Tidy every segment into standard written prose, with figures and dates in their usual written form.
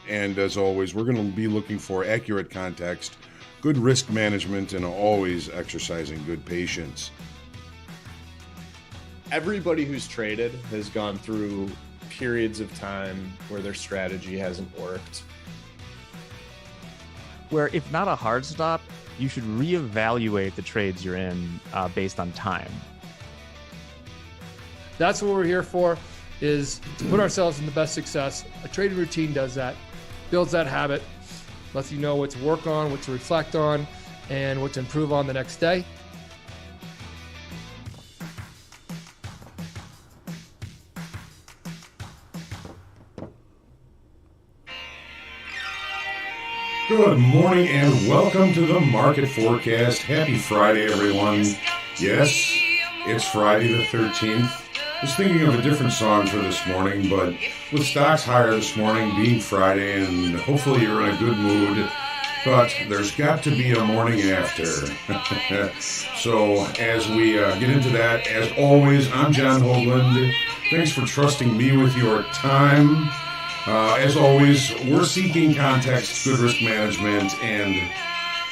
And as always, we're going to be looking for accurate context, good risk management, and always exercising good patience. Everybody who's traded has gone through periods of time where their strategy hasn't worked. Where if not a hard stop, you should reevaluate the trades you're in based on time. That's what we're here for, is to put ourselves in the best success. A trading routine does that, builds that habit, lets you know what to work on, what to reflect on, and what to improve on the next day. Good morning and welcome to the Market Forecast. Happy Friday, everyone. Yes, it's Friday the 13th. I was thinking of a different song for this morning, but with stocks higher this morning, being Friday, and hopefully you're in a good mood, but there's got to be a morning after. So as we get into that, as always, I'm John Hoagland. Thanks for trusting me with your time. As always, we're seeking context, good risk management, and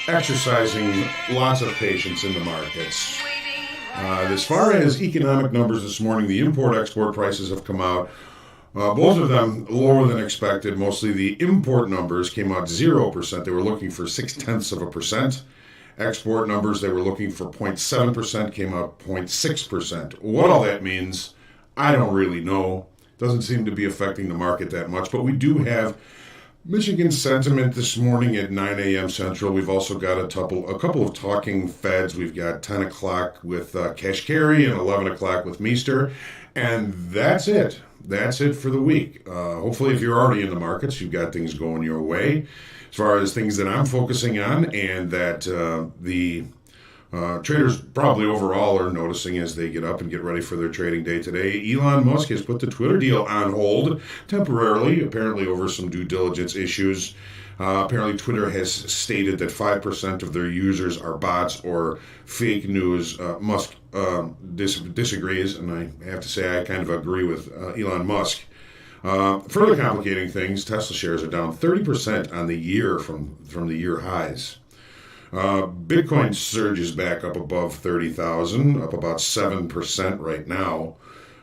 exercising lots of patience in the markets. As far as economic numbers this morning, the import-export prices have come out, both of them lower than expected. Mostly the import numbers came out 0%. They were looking for 0.6%. Export numbers, they were looking for 0.7%, came out 0.6%. What all that means, I don't really know. Doesn't seem to be affecting the market that much, but we do have Michigan sentiment this morning at 9 a.m. Central. We've also got a couple of talking Feds. We've got 10 o'clock with Kashkari and 11 o'clock with Meester, and that's it. That's it for the week. Hopefully, if you're already in the markets, you've got things going your way. As far as things that I'm focusing on and that the traders probably overall are noticing as they get up and get ready for their trading day today. Elon Musk has put the Twitter deal on hold temporarily, apparently over some due diligence issues. Apparently Twitter has stated that 5% of their users are bots or fake news. Musk disagrees, and I have to say I kind of agree with Elon Musk. Further complicating things, Tesla shares are down 30% on the year from the year highs. Bitcoin surges back up above 30,000, up about 7% right now.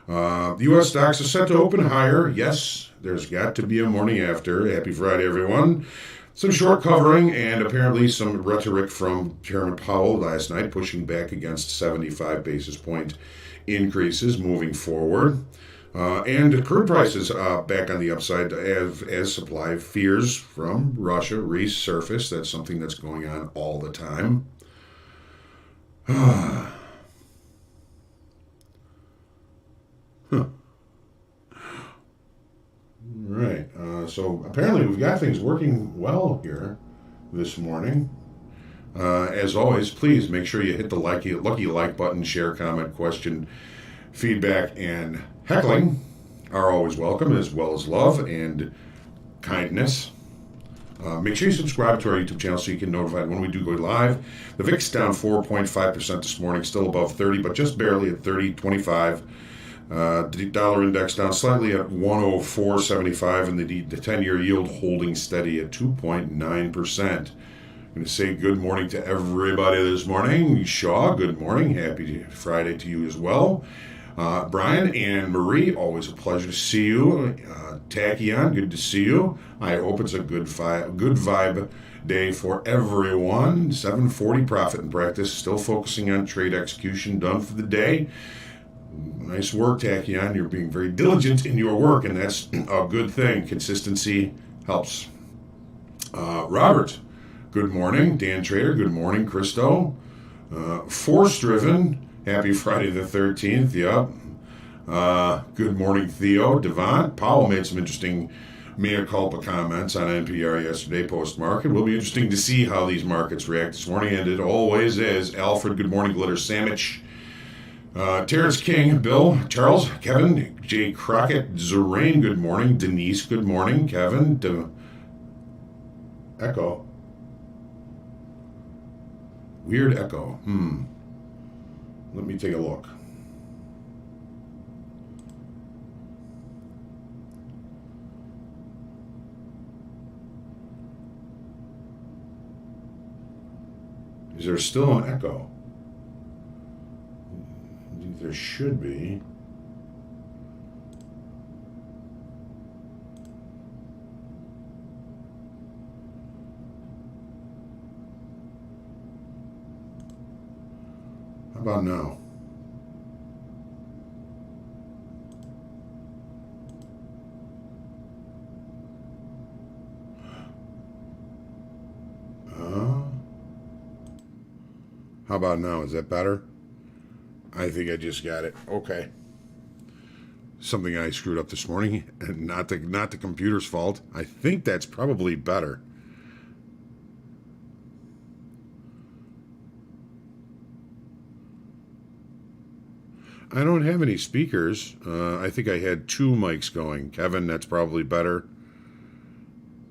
The U.S. stocks are set to open higher. Yes, there's got to be a morning after. Happy Friday, everyone. Some short covering and apparently some rhetoric from Chairman Powell last night, pushing back against 75 basis point increases moving forward. And crude prices back on the upside as supply fears from Russia resurface. That's something that's going on all the time. Right. So apparently we've got things working well here this morning. As always, please make sure you hit the lucky like button, share, comment, question, feedback, and heckling are always welcome, as well as love and kindness. Make sure you subscribe to our YouTube channel so you can notify when we do go live. The VIX down 4.5% this morning, still above 30, but just barely at 30.25. The dollar index down slightly at 104.75, and the 10-year yield holding steady at 2.9%. I'm going to say good morning to everybody this morning. Shaw, good morning. Happy Friday to you as well. Brian and Marie, always a pleasure to see you. Tachyon, good to see you. I hope it's a good vibe day for everyone. 7:40 profit in practice, still focusing on trade execution, done for the day. Nice work, Tachyon. You're being very diligent in your work, and that's a good thing. Consistency helps. Robert, good morning. Dan Trader, good morning. Christo, force-driven. Happy Friday the 13th, yep. Good morning, Theo. Devant. Powell made some interesting mea culpa comments on NPR yesterday post-market. Will be interesting to see how these markets react this morning, and it always is. Alfred, good morning. Glitter Sandwich. Terrence King, Bill, Charles, Kevin, Jay Crockett, Zorain, good morning. Denise, good morning. Kevin, Echo. Weird echo. Let me take a look. Is there still an echo? I think there should be. How about now? How about now? Is that better? I think I just got it. Okay. Something I screwed up this morning, and not the computer's fault. I think that's probably better. I don't have any speakers. I think I had 2 mics going. Kevin, that's probably better.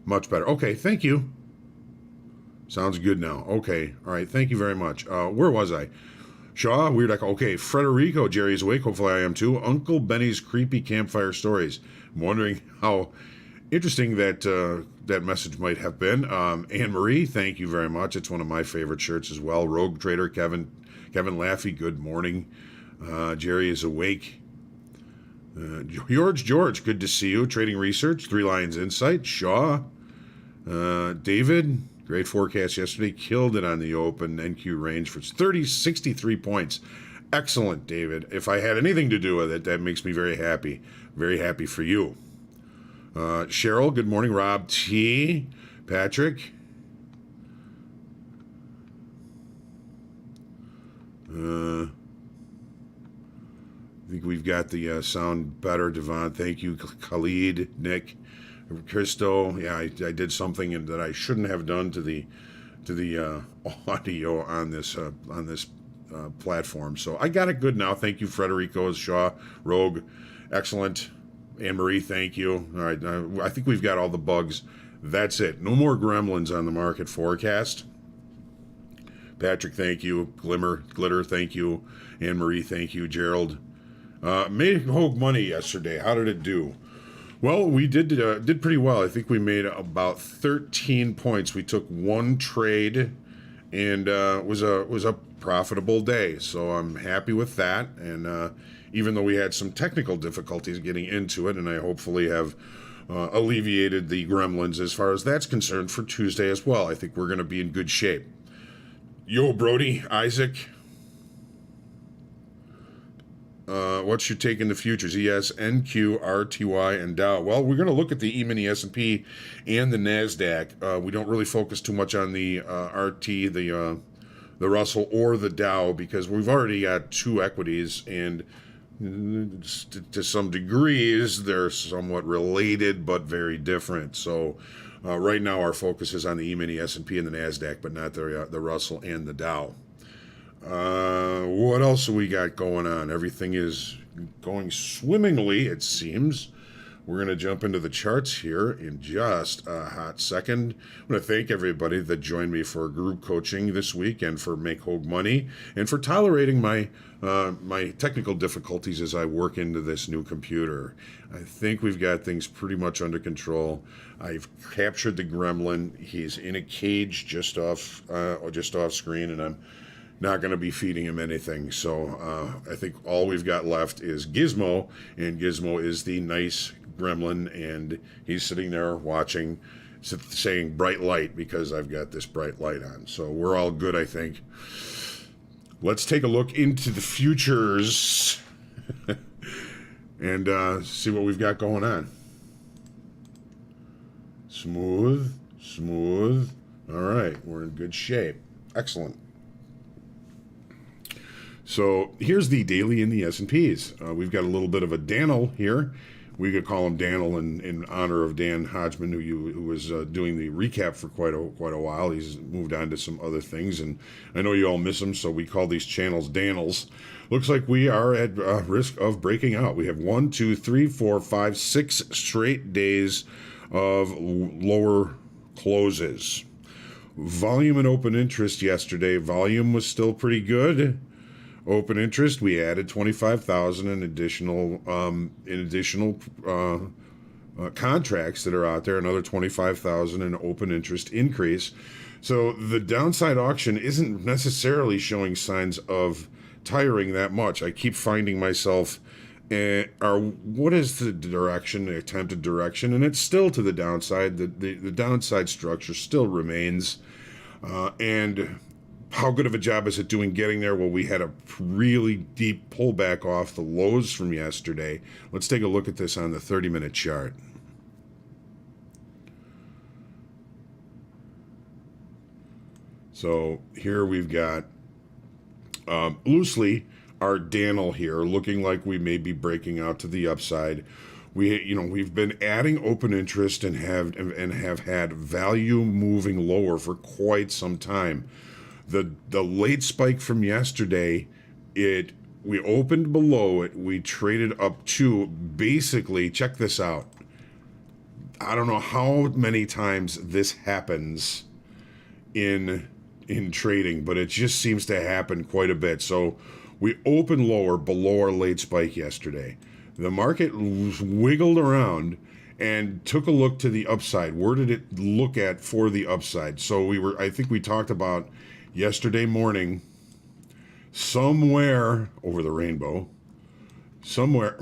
Much better. Okay, thank you. Sounds good now. Okay. All right. Thank you very much. Where was I? Shaw, Weird Echo. Okay. Frederico, Jerry's awake. Hopefully I am too. Uncle Benny's creepy campfire stories. I'm wondering how interesting that message might have been. Anne Marie, thank you very much. It's one of my favorite shirts as well. Rogue Trader, Kevin Laffey, good morning. Jerry is awake. George, good to see you. Trading Research, Three Lions Insight. Shaw. David, great forecast yesterday. Killed it on the open NQ range for 63 points. Excellent, David. If I had anything to do with it, that makes me very happy. Very happy for you. Cheryl, good morning. Rob T. Patrick. I think we've got the sound better. Devon, thank you. Khalid, Nick, Christo. Yeah, I did something that I shouldn't have done to the audio on this platform. So I got it good now. Thank you, Frederico, Shaw, Rogue, excellent. Anne Marie, thank you. All right, I think we've got all the bugs. That's it. No more gremlins on the market forecast. Patrick, thank you. Glitter, thank you. Anne Marie, thank you. Gerald. Made Hogue money yesterday. How did it do? Well, we did pretty well. I think we made about 13 points. We took one trade, and it was a profitable day. So I'm happy with that. And even though we had some technical difficulties getting into it, and I hopefully have alleviated the gremlins as far as that's concerned for Tuesday as well. I think we're going to be in good shape. Yo, Brody, Isaac. What's your take in the futures? ES, NQ, RTY, and Dow. Well, we're going to look at the E-mini S&P and the Nasdaq. We don't really focus too much on the RT, the Russell, or the Dow, because we've already got two equities, and to some degrees, they're somewhat related but very different. So right now our focus is on the E-mini S&P and the Nasdaq, but not the Russell and the Dow. What else have we got going on? Everything is going swimmingly, it seems. We're going to jump into the charts here in just a hot second. I want to thank everybody that joined me for group coaching this week, and for Make Hogue Money, and for tolerating my technical difficulties as I work into this new computer. I think we've got things pretty much under control. I've captured the gremlin. He's in a cage just off screen, and I'm not going to be feeding him anything. So I think all we've got left is Gizmo, and Gizmo is the nice gremlin, and he's sitting there watching, saying bright light, because I've got this bright light on. So we're all good, I think. Let's take a look into the futures and see what we've got going on. Smooth. All right, we're in good shape. Excellent. So here's the daily in the S&Ps. We've got a little bit of a Daniel here. We could call him Daniel in honor of Dan Hodgman, who was doing the recap for quite a while. He's moved on to some other things, and I know you all miss him, so we call these channels Daniels. Looks like we are at risk of breaking out. We have 1, 2, 3, 4, 5, 6 straight days of lower closes. Volume and open interest yesterday. Volume was still pretty good. Open interest, we added 25,000 in additional contracts that are out there. Another 25,000 in open interest increase. So the downside auction isn't necessarily showing signs of tiring that much. I keep finding myself, what is the direction, the attempted direction? And it's still to the downside. The downside structure still remains. And how good of a job is it doing getting there? Well, we had a really deep pullback off the lows from yesterday. Let's take a look at this on the 30-minute chart. So here we've got loosely our Daniel here, looking like we may be breaking out to the upside. We've been adding open interest and have had value moving lower for quite some time. The late spike from yesterday, we opened below it, we traded up to basically, check this out. I don't know how many times this happens in trading, but it just seems to happen quite a bit. So we opened lower below our late spike yesterday. The market wiggled around and took a look to the upside. Where did it look at for the upside? So I think we talked about yesterday morning, somewhere over the rainbow, somewhere,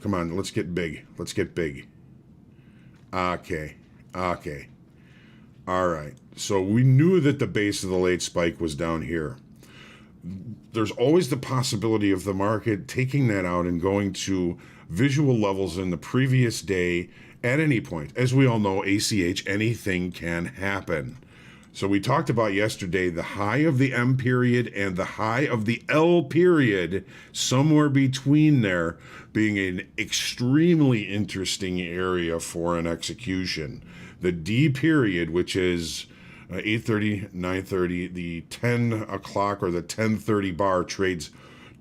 come on, let's get big. Let's get big. Okay. All right. So we knew that the base of the late spike was down here. There's always the possibility of the market taking that out and going to visual levels in the previous day at any point. As we all know, ACH, anything can happen. So we talked about yesterday the high of the M period and the high of the L period, somewhere between there, being an extremely interesting area for an execution. The D period, which is 8:30, 9:30, the 10 o'clock or the 10:30 bar trades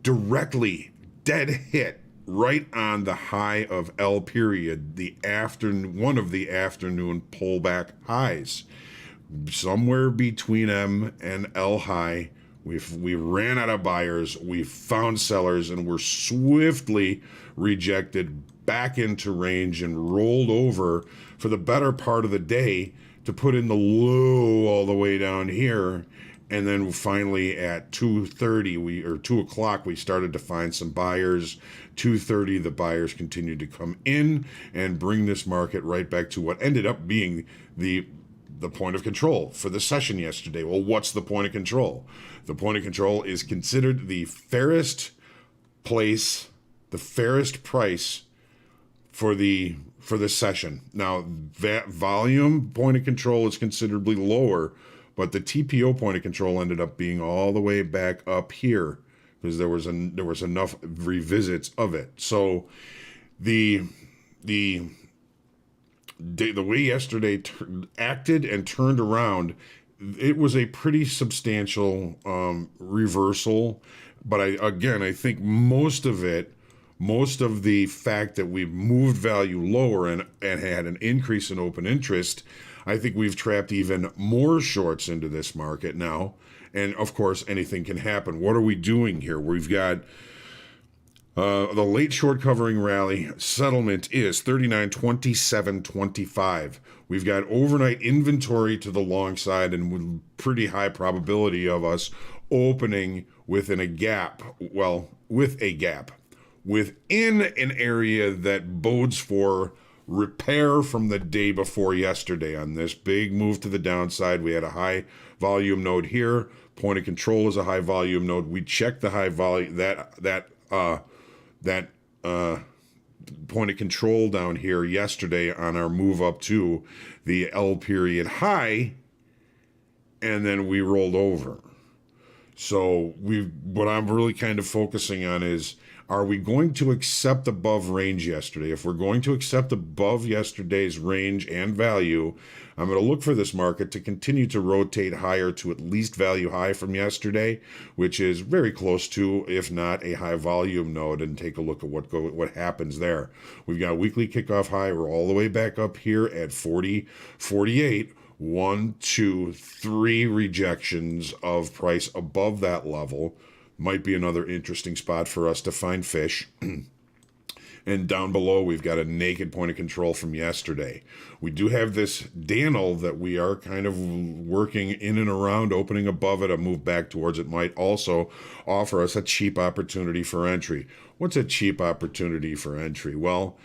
directly, dead hit, right on the high of L period, one of the afternoon pullback highs. Somewhere between M and L high, we ran out of buyers, we found sellers, and were swiftly rejected back into range and rolled over for the better part of the day to put in the low all the way down here. And then finally at 2:30, or 2 o'clock, we started to find some buyers. 2:30, the buyers continued to come in and bring this market right back to what ended up being the point of control for the session yesterday. Well, what's the point of control? The point of control is considered the fairest place, the fairest price for the session. Now, that volume point of control is considerably lower, but the TPO point of control ended up being all the way back up here because there was enough revisits of it. So the way yesterday acted and turned around, it was a pretty substantial reversal. But I think most of the fact that we've moved value lower and had an increase in open interest, I think we've trapped even more shorts into this market now. And of course, anything can happen. What are we doing here? We've got the late short covering rally settlement is 39.2725. We've got overnight inventory to the long side and with pretty high probability of us opening within a gap. Well, with a gap within an area that bodes for repair from the day before yesterday. On this big move to the downside, we had a high volume node here. Point of control is a high volume node. We checked the high volume that point of control down here yesterday on our move up to the L period high, and then we rolled over. So what I'm really kind of focusing on is, are we going to accept above range yesterday? If we're going to accept above yesterday's range and value, I'm going to look for this market to continue to rotate higher to at least value high from yesterday, which is very close to, if not a high volume node, and take a look at what happens there. We've got a weekly kickoff high. We're all the way back up here at 40.48. 1, 2, 3 rejections of price above that level. Might be another interesting spot for us to find fish. And down below, we've got a naked point of control from yesterday. We do have this Daniel that we are kind of working in and around, opening above it. A move back towards it might also offer us a cheap opportunity for entry. What's a cheap opportunity for entry? Well,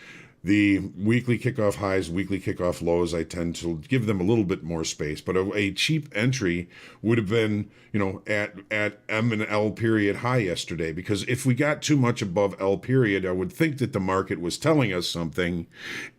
the weekly kickoff highs, weekly kickoff lows, I tend to give them a little bit more space. But a cheap entry would have been, at M and L period high yesterday. Because if we got too much above L period, I would think that the market was telling us something.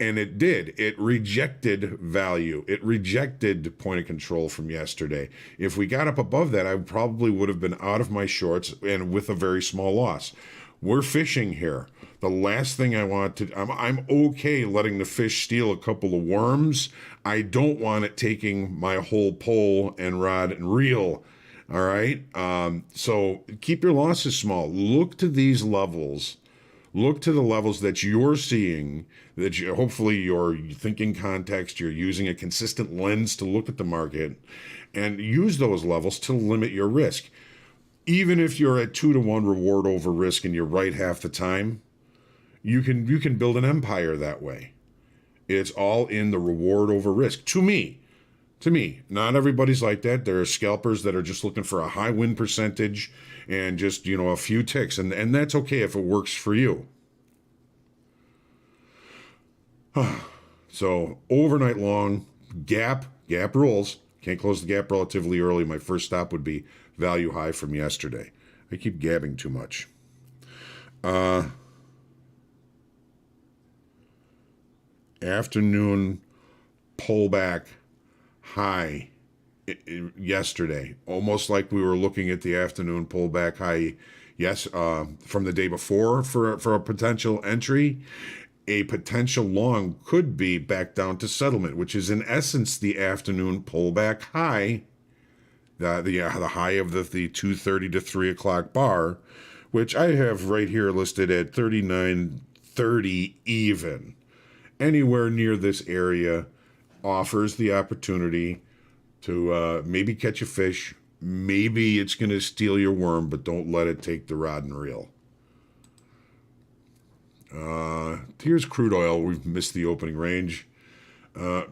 And it did. It rejected value. It rejected point of control from yesterday. If we got up above that, I probably would have been out of my shorts and with a very small loss. We're fishing here. The last thing I want to, I'm okay letting the fish steal a couple of worms. I don't want it taking my whole pole and rod and reel. All right. So keep your losses small. Look to these levels. Look to the levels that you're seeing, that hopefully you're thinking context, you're using a consistent lens to look at the market, and use those levels to limit your risk. Even if you're at 2-to-1 reward over risk and you're right half the time, you can build an empire that way. It's all in the reward over risk. To me, not everybody's like that. There are scalpers that are just looking for a high win percentage and just, a few ticks. And that's okay if it works for you. So overnight long, gap rules. Can't close the gap relatively early. My first stop would be value high from yesterday. I keep gabbing too much. Afternoon pullback high yesterday, almost like we were looking at the afternoon pullback high. Yes, from the day before for a potential entry. A potential long could be back down to settlement, which is in essence the afternoon pullback high, the high of the 2:30 to 3 o'clock bar, which I have right here listed at 39.30 even. Anywhere near this area offers the opportunity to maybe catch a fish. Maybe it's going to steal your worm, but don't let it take the rod and reel. Here's crude oil. We've missed the opening range. Where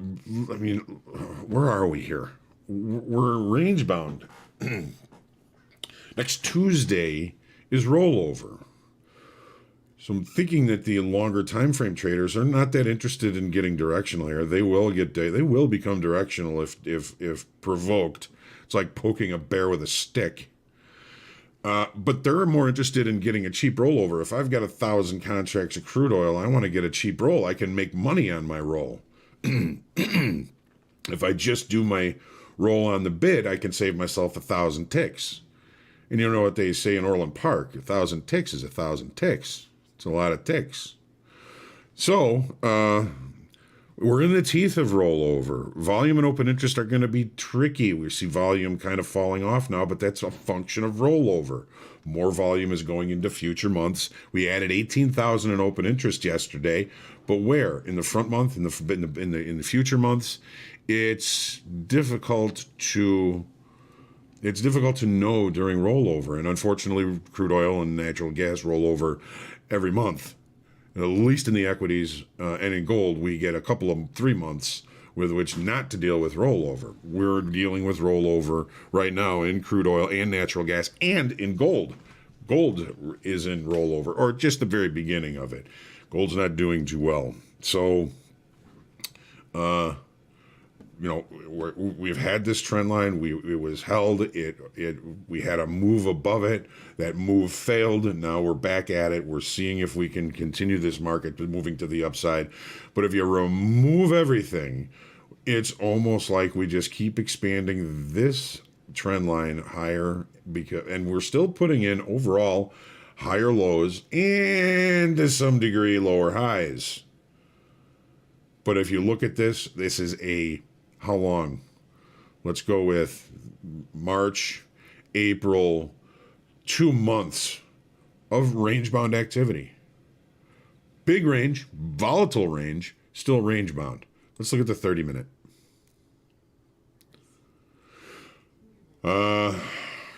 are we here? We're range bound. Next Tuesday is rollover. So I'm thinking that the longer time frame traders are not that interested in getting directional here. They will become directional if provoked. It's like poking a bear with a stick. But they're more interested in getting a cheap rollover. If I've got 1,000 contracts of crude oil, I want to get a cheap roll. I can make money on my roll. If I just do my roll on the bid, I can save myself 1,000 ticks. And you know what they say in Orland Park? 1,000 ticks is 1,000 ticks. It's a lot of ticks. So, we're in the teeth of rollover. Volume and open interest are going to be tricky. We see volume kind of falling off now, but that's a function of rollover. More volume is going into future months. We added 18,000 in open interest yesterday, but where? In the front month, in the future months, it's difficult to know during rollover. And unfortunately, crude oil and natural gas roll over every month. At least in the equities and in gold, we get a couple of 3 months with which not to deal with rollover. We're dealing with rollover right now in crude oil and natural gas and in gold. Gold is in rollover, or just the very beginning of it. Gold's not doing too well. So, we've had this trend line. It was held. We had a move above it. That move failed, and now we're back at it. We're seeing if we can continue this market moving to the upside. But if you remove everything, it's almost like we just keep expanding this trend line higher, and we're still putting in overall higher lows and to some degree lower highs. But if you look at this is how long? Let's go with March, April, 2 months of range-bound activity. Big range, volatile range, still range-bound. Let's look at the 30-minute.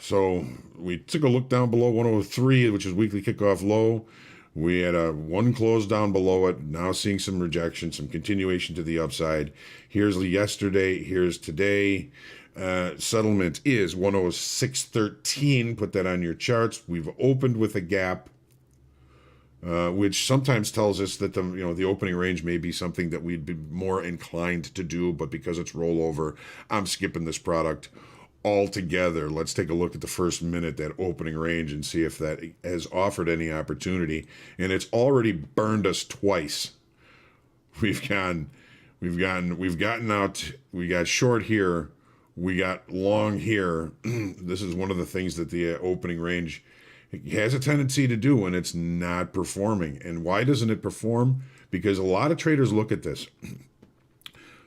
So we took a look down below 103, which is weekly kickoff low. We had a one close down below it, now seeing some rejection, some continuation to the upside. Here's yesterday, here's today. Settlement is 106.13. Put that on your charts. We've opened with a gap, which sometimes tells us that the opening range may be something that we'd be more inclined to do, but because it's rollover, I'm skipping this product altogether. Let's take a look at the first minute, that opening range, and see if that has offered any opportunity. And it's already burned us twice. We've gotten out. We got short here. We got long here. This is one of the things that the opening range has a tendency to do when it's not performing. And why doesn't it perform? Because a lot of traders look at this.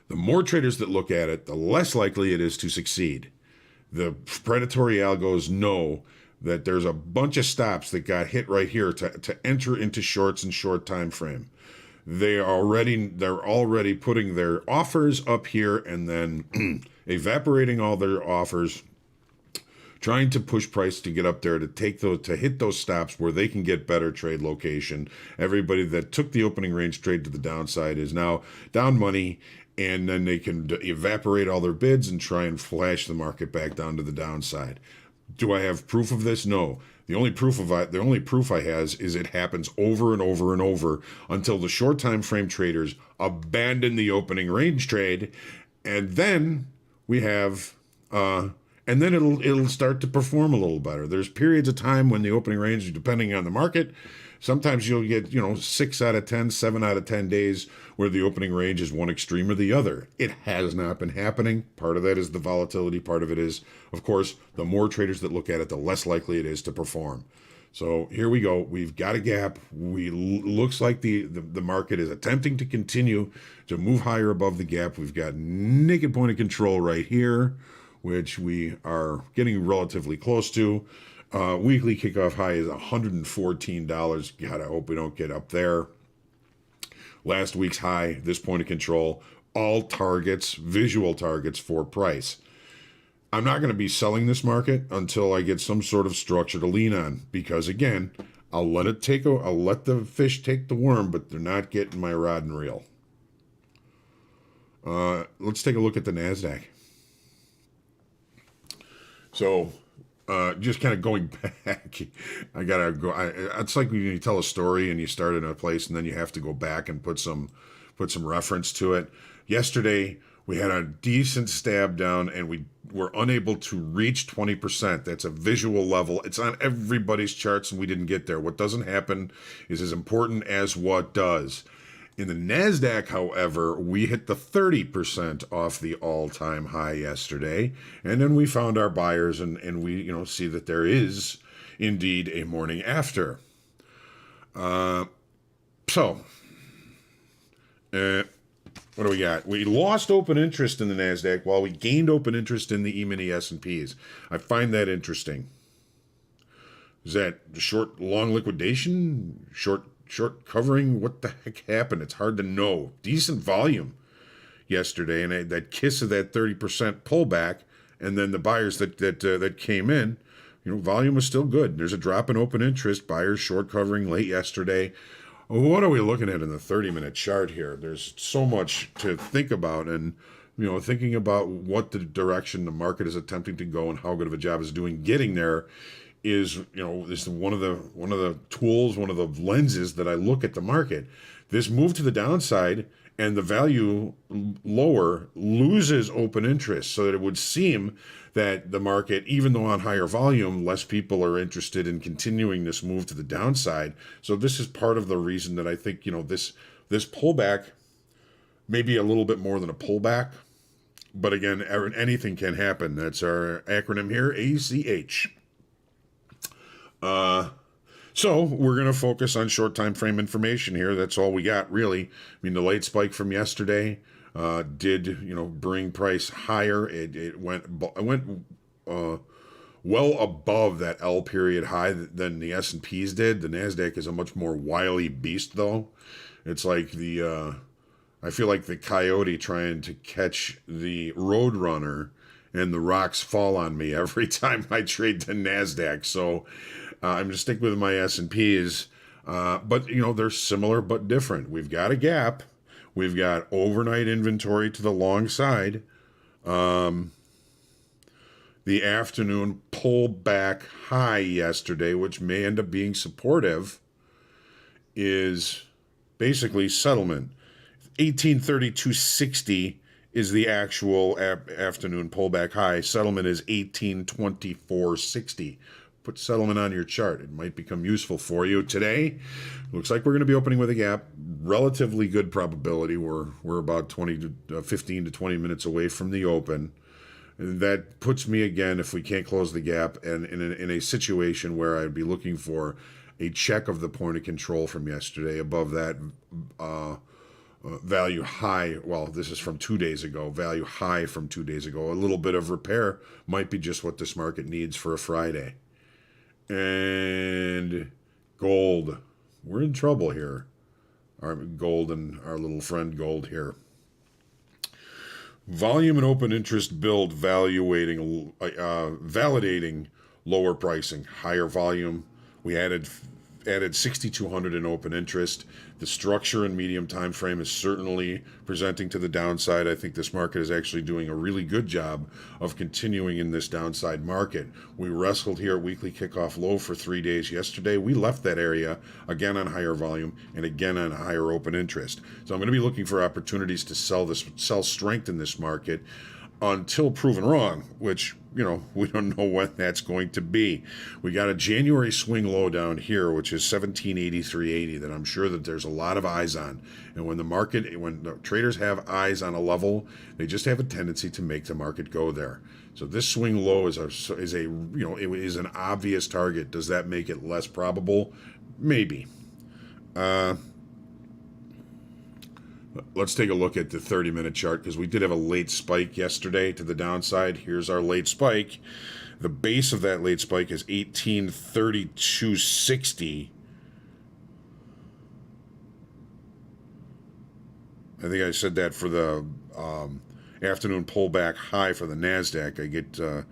The more traders that look at it, the less likely it is to succeed. The predatory algos know that there's a bunch of stops that got hit right here to enter into shorts and short time frame. They're already putting their offers up here and then evaporating all their offers, trying to push price to get up there to hit those stops where they can get better trade location. Everybody that took the opening range trade to the downside is now down money, and then they can evaporate all their bids and try and flash the market back down to the downside. Do I have proof of this? No. The only proof I has is it happens over and over and over until the short time frame traders abandon the opening range trade, and then we have and then it'll start to perform a little better. There's periods of time when the opening range, depending on the market, sometimes you'll get 6 out of 10, 7 out of 10 days where the opening range is one extreme or the other. It has not been happening. Part of that is the volatility. Part of it is, of course, the more traders that look at it, the less likely it is to perform. So here we go. We've got a gap. Looks like the market is attempting to continue to move higher above the gap. We've got naked point of control right here, which we are getting relatively close to. Weekly kickoff high is $114. God, I hope we don't get up there. Last week's high, this point of control, all targets, visual targets for price. I'm not going to be selling this market until I get some sort of structure to lean on, because again, I'll let the fish take the worm, but they're not getting my rod and reel. Let's take a look at the Nasdaq. So, just kind of going back, I gotta go. It's like when you tell a story and you start in a place and then you have to go back and put some reference to it. Yesterday we had a decent stab down and we were unable to reach 20%. That's a visual level. It's on everybody's charts and we didn't get there. What doesn't happen is as important as what does. In the Nasdaq, however, we hit the 30% off the all-time high yesterday, and then we found our buyers, and we see that there is indeed a morning after. What do we got? We lost open interest in the Nasdaq while we gained open interest in the E-mini S&Ps. I find that interesting. Is that short, long liquidation? Short covering? What the heck happened? It's hard to know. Decent volume yesterday, and that kiss of that 30% pullback, and then the buyers that came in, volume was still good. There's a drop in open interest. Buyers short covering late yesterday. What are we looking at in the 30-minute chart here? There's so much to think about, and thinking about what the direction the market is attempting to go and how good of a job it's doing getting there is one of the tools, one of the lenses that I look at the market. This move to the downside and the value lower loses open interest, so that it would seem that the market, even though on higher volume, less people are interested in continuing this move to the downside. So this is part of the reason that I think this pullback may be a little bit more than a pullback, but again, anything can happen. That's our acronym here, ACH. So we're going to focus on short time frame information here. That's all we got, really. I mean, the late spike from yesterday did bring price higher. It went well above that L period high than the S&Ps did. The Nasdaq is a much more wily beast, though. It's like I feel like the coyote trying to catch the roadrunner, and the rocks fall on me every time I trade the Nasdaq. So I'm just sticking with my S&Ps. But, they're similar but different. We've got a gap. We've got overnight inventory to the long side. The afternoon pullback high yesterday, which may end up being supportive, is basically settlement. 1832.60 is the actual afternoon pullback high. Settlement is 1824.60. Put settlement on your chart. It might become useful for you. Today, looks like we're going to be opening with a gap. Relatively good probability. We're about 15 to 20 minutes away from the open. That puts me again, if we can't close the gap, and in a situation where I'd be looking for a check of the point of control from yesterday above that value high. Well, this is from 2 days ago. Value high from 2 days ago. A little bit of repair might be just what this market needs for a Friday. And gold. We're in trouble here. Our gold and our little friend gold here. Volume and open interest build validating lower pricing, higher volume. We added 6,200 in open interest. The structure and medium time frame is certainly presenting to the downside. I think this market is actually doing a really good job of continuing in this downside market. We wrestled here at weekly kickoff low for 3 days yesterday. We left that area again on higher volume and again on higher open interest. So I'm going to be looking for opportunities to sell strength in this market until proven wrong, which, we don't know when that's going to be. We got a January swing low down here, which is 1783.80, that I'm sure that there's a lot of eyes on. And when the traders have eyes on a level, they just have a tendency to make the market go there. So this swing low is an obvious target. Does that make it less probable? Maybe. Let's take a look at the 30-minute chart, because we did have a late spike yesterday to the downside. Here's our late spike. The base of that late spike is 1832.60. I think I said that for the afternoon pullback high for the Nasdaq. I get a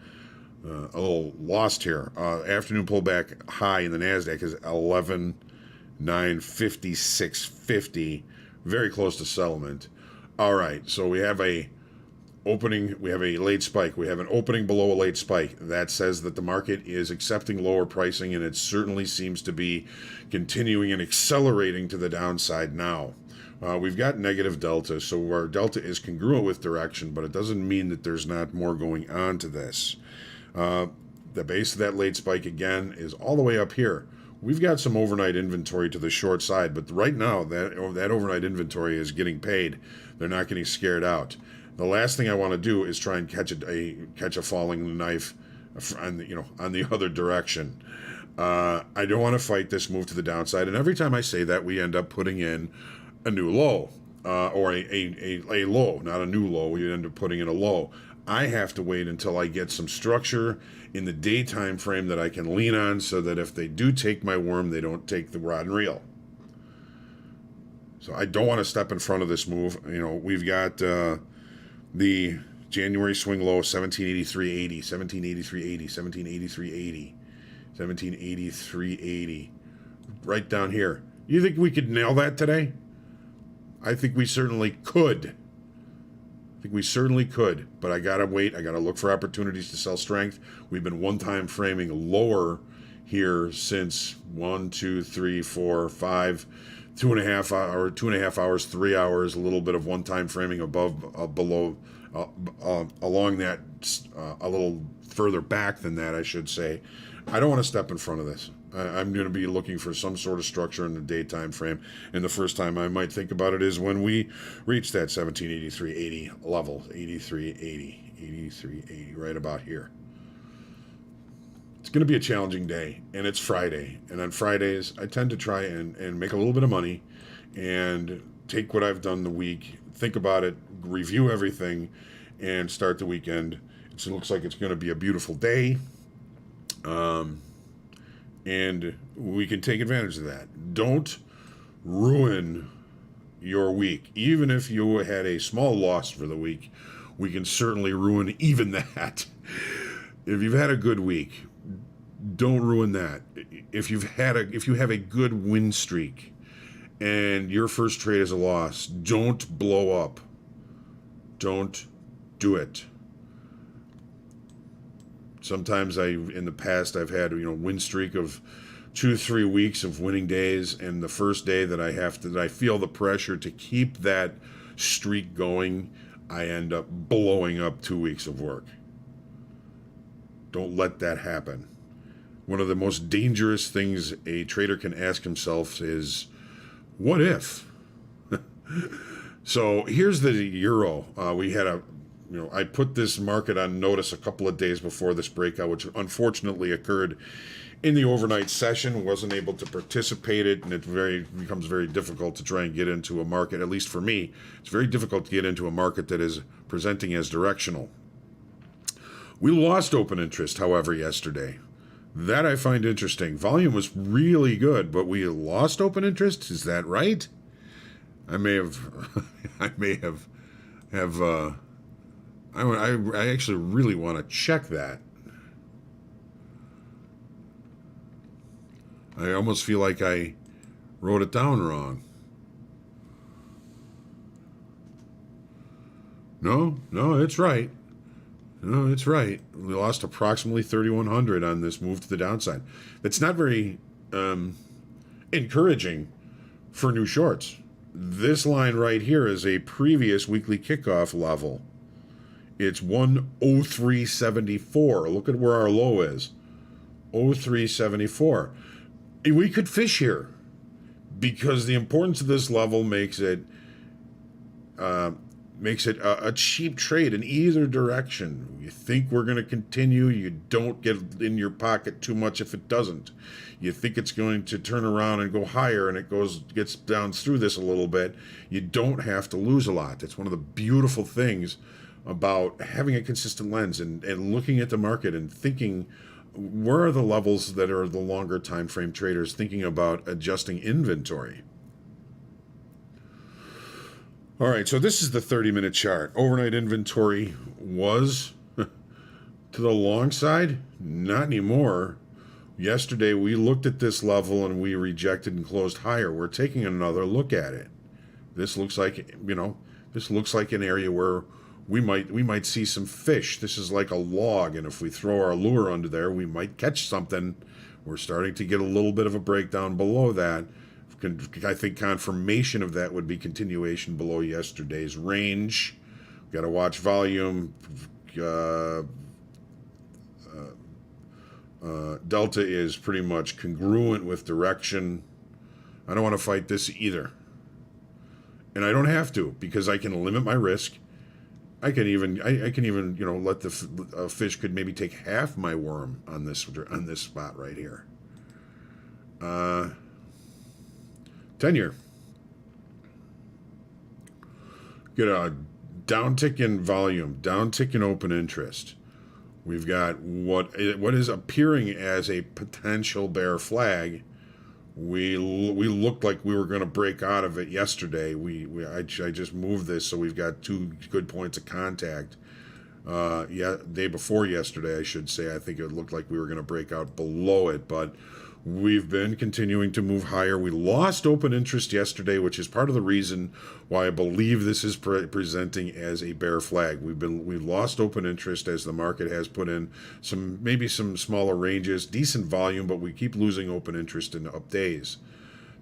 little lost here. Afternoon pullback high in the Nasdaq is 11,956.50. Very close to settlement. All right, so we have a late spike. We have an opening below a late spike. That says that the market is accepting lower pricing, and it certainly seems to be continuing and accelerating to the downside now. We've got negative delta, so our delta is congruent with direction, but it doesn't mean that there's not more going on to this. The base of that late spike, again, is all the way up here. We've got some overnight inventory to the short side, but right now that overnight inventory is getting paid. They're not getting scared out. The last thing I want to do is try and catch a falling knife on the other direction. I don't want to fight this move to the downside, and every time I say that, we end up putting in a new low, or a low, not a new low. We end up putting in a low. I have to wait until I get some structure in the daytime frame that I can lean on, so that if they do take my worm, they don't take the rod and reel. So I don't want to step in front of this move. We've got the January swing low, 1783.80, 1783.80, 1783.80, 1783.80, right down here. You think we could nail that today? I think we certainly could. But I gotta wait. I gotta look for opportunities to sell strength. We've been one-time framing lower here since 1, 2, 3, 4, 5, 2.5 hours, 3 hours. A little bit of one-time framing below, along that, a little further back than that, I should say. I don't want to step in front of this. I'm going to be looking for some sort of structure in the daytime frame, and the first time I might think about it is when we reach that 1783.80 level, 83.80, right about here. It's going to be a challenging day, and it's Friday, and on Fridays I tend to try and make a little bit of money and take what I've done the week, think about it, review everything, and start the weekend. It looks like it's going to be a beautiful day. And we can take advantage of that. Don't ruin your week. Even if you had a small loss for the week, we can certainly ruin even that. If you've had a good week, don't ruin that. If you have a good win streak and your first trade is a loss, don't blow up. Don't do it. Sometimes in the past, I've had, win streak of 2-3 weeks of winning days, and the first day that I feel the pressure to keep that streak going, I end up blowing up 2 weeks of work. Don't let that happen. One of the most dangerous things a trader can ask himself is, what if? So here's the euro. We had I put this market on notice a couple of days before this breakout, which unfortunately occurred in the overnight session. Wasn't able to participate in it, and it becomes very difficult to try and get into a market. At least for me, it's very difficult to get into a market that is presenting as directional. We lost open interest, however, yesterday. That I find interesting. Volume was really good, but we lost open interest. Is that right? I actually really want to check that. I almost feel like I wrote it down wrong. No, it's right. No, it's right. We lost approximately 3,100 on this move to the downside. That's not very encouraging for new shorts. This line right here is a previous weekly kickoff level. It's 103.74. Look at where our low is. 03.74. We could fish here because the importance of this level makes it a cheap trade in either direction. You think we're going to continue, you don't get in your pocket too much if it doesn't. You think it's going to turn around and go higher and it gets down through this a little bit. You don't have to lose a lot. That's one of the beautiful things about having a consistent lens and looking at the market and thinking, where are the levels that are the longer time frame traders thinking about adjusting inventory? All right, so this is the 30-minute chart. Overnight inventory was to the long side. Not anymore. Yesterday, we looked at this level and we rejected and closed higher. We're taking another look at it. This looks like, an area where we might see some fish. This is like a log, and if we throw our lure under there, we might catch something. We're starting to get a little bit of a breakdown below that. I think confirmation of that would be continuation below yesterday's range. Got to watch volume. Delta is pretty much congruent with direction. I don't want to fight this either. And I don't have to, because I can limit my risk. I can even let the fish could maybe take half my worm on this spot right here. 10-year. Get a downtick in volume, downtick in open interest. We've got what is appearing as a potential bear flag. We looked like we were going to break out of it yesterday. I just moved this, so we've got 2 good points of contact. Day before yesterday, I should say. I think it looked like we were going to break out below it, but we've been continuing to move higher. We lost open interest yesterday, which is part of the reason why I believe this is presenting as a bear flag. We've lost open interest as the market has put in maybe some smaller ranges, decent volume, but we keep losing open interest in up days.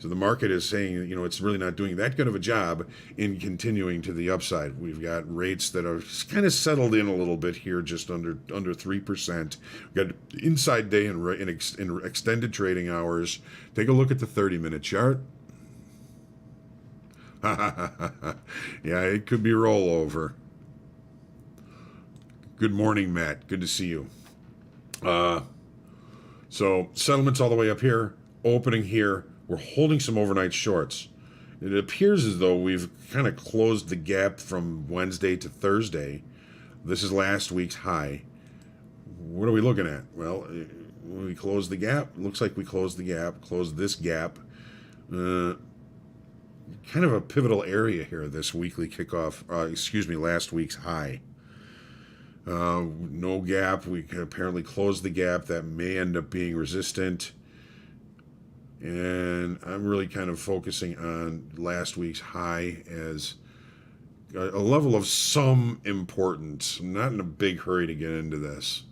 So the market is saying, it's really not doing that good of a job in continuing to the upside. We've got rates that are kind of settled in a little bit here, just under 3%. We've got inside day in extended trading hours. Take a look at the 30-minute chart. Yeah, it could be rollover. Good morning, Matt. Good to see you. So settlements all the way up here, opening here. We're holding some overnight shorts. It appears as though we've kind of closed the gap from Wednesday to Thursday. This is last week's high. What are we looking at? Well, when we closed the gap, looks like we closed the gap, closed this gap. Kind of a pivotal area here, this weekly kickoff, last week's high. No gap. We can apparently close the gap. That may end up being resistant. And I'm really kind of focusing on last week's high as a level of some importance. I'm not in a big hurry to get into this.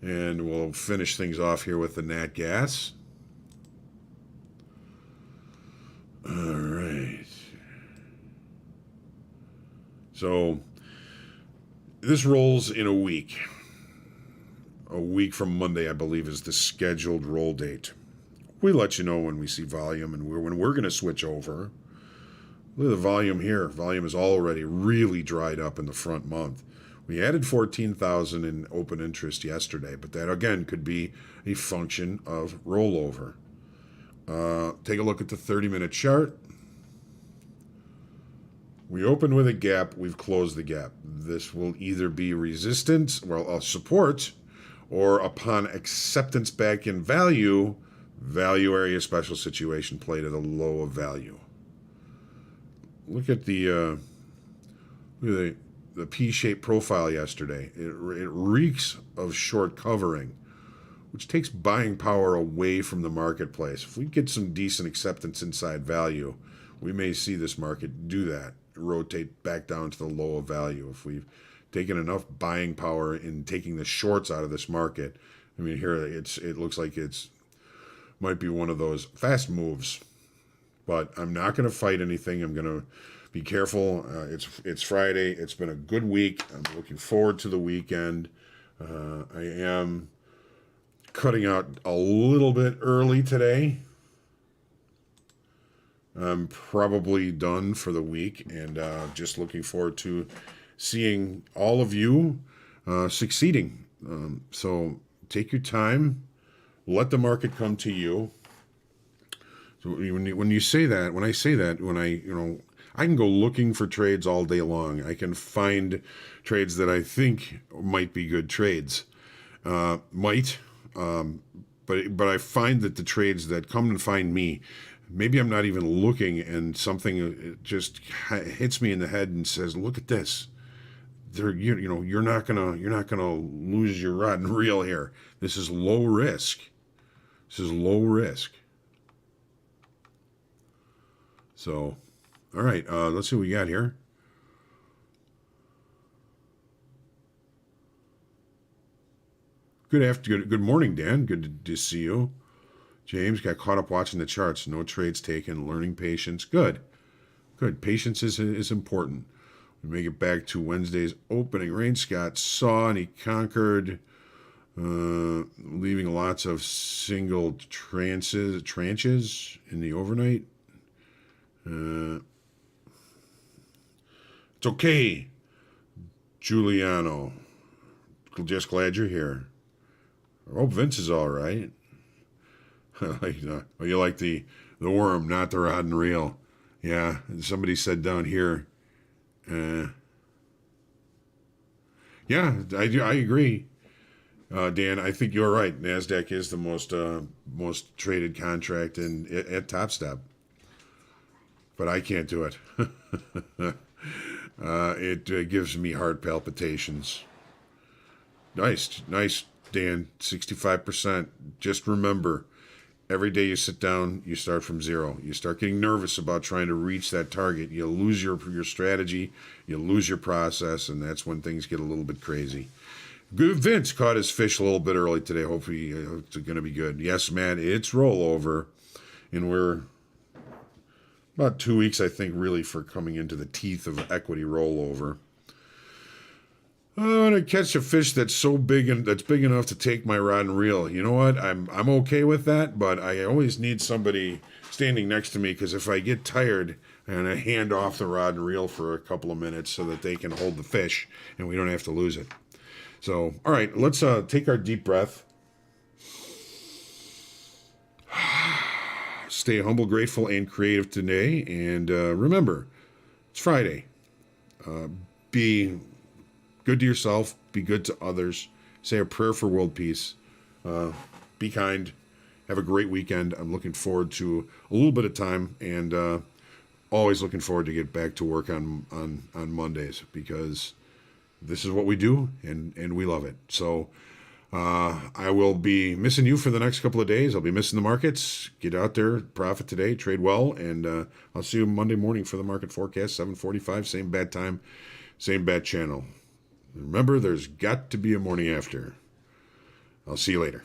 And we'll finish things off here with the nat gas. All right. So this rolls in a week. A week from Monday, I believe, is the scheduled roll date. We let you know when we see volume and when we're going to switch over. Look at the volume here. Volume is already really dried up in the front month. We added 14,000 in open interest yesterday, but that again could be a function of rollover. Take a look at the 30-minute chart. We open with a gap. We've closed the gap. This will either be resistance, well, support, or upon acceptance back in value area special situation played at a low of value. Look at the P-shaped profile yesterday. It reeks of short covering, which takes buying power away from the marketplace. If we get some decent acceptance inside value, we may see this market do that, rotate back down to the low of value. If we've taken enough buying power in taking the shorts out of this market, I mean, here it looks like it's might be one of those fast moves. But I'm not going to fight anything. I'm going to be careful. It's Friday. It's been a good week. I'm looking forward to the weekend. I am cutting out a little bit early today. I'm probably done for the week, and just looking forward to seeing all of you succeeding. So take your time. Let the market come to you. So when you say that, when I say that, I can go looking for trades all day long. I can find trades that I think might be good trades. But I find that the trades that come and find me, maybe I'm not even looking, and something just hits me in the head and says, "Look at this. You're not gonna lose your rod and reel here. This is low risk. This is low risk." So, all right, let's see what we got here. Good morning, Dan. Good to see you. James got caught up watching the charts. No trades taken. Learning patience. Good. Patience is important. We make it back to Wednesday's opening. Rain Scott saw and he conquered, leaving lots of single tranches in the overnight. It's okay, Giuliano. Just glad you're here. I hope Vince is all right. You like the worm, not the rod and reel. Yeah, somebody said down here. Yeah, I agree, Dan. I think you're right. Nasdaq is the most traded contract at Top Step, but I can't do it. It gives me heart palpitations. Nice, Dan. 65%. Just remember, every day you sit down, you start from zero. You start getting nervous about trying to reach that target. You lose your strategy, you lose your process, and that's when things get a little bit crazy. Good. Vince caught his fish a little bit early today. Hopefully it's going to be good. Yes, man, it's rollover, and we're about 2 weeks, I think, really for coming into the teeth of equity rollover. I want to catch a fish that's so big and that's big enough to take my rod and reel. You know what? I'm okay with that, but I always need somebody standing next to me, because if I get tired, and I hand off the rod and reel for a couple of minutes so that they can hold the fish and we don't have to lose it. So, all right, let's take our deep breath. Stay humble, grateful, and creative today. And remember, it's Friday. Be good to yourself. Be good to others. Say a prayer for world peace. Be kind. Have a great weekend. I'm looking forward to a little bit of time, and always looking forward to get back to work on Mondays, because this is what we do, and we love it. So I will be missing you for the next couple of days. I'll be missing the markets. Get out there, profit today, trade well, and I'll see you Monday morning for the market forecast, 7:45, same bad time, same bad channel. Remember, there's got to be a morning after. I'll see you later.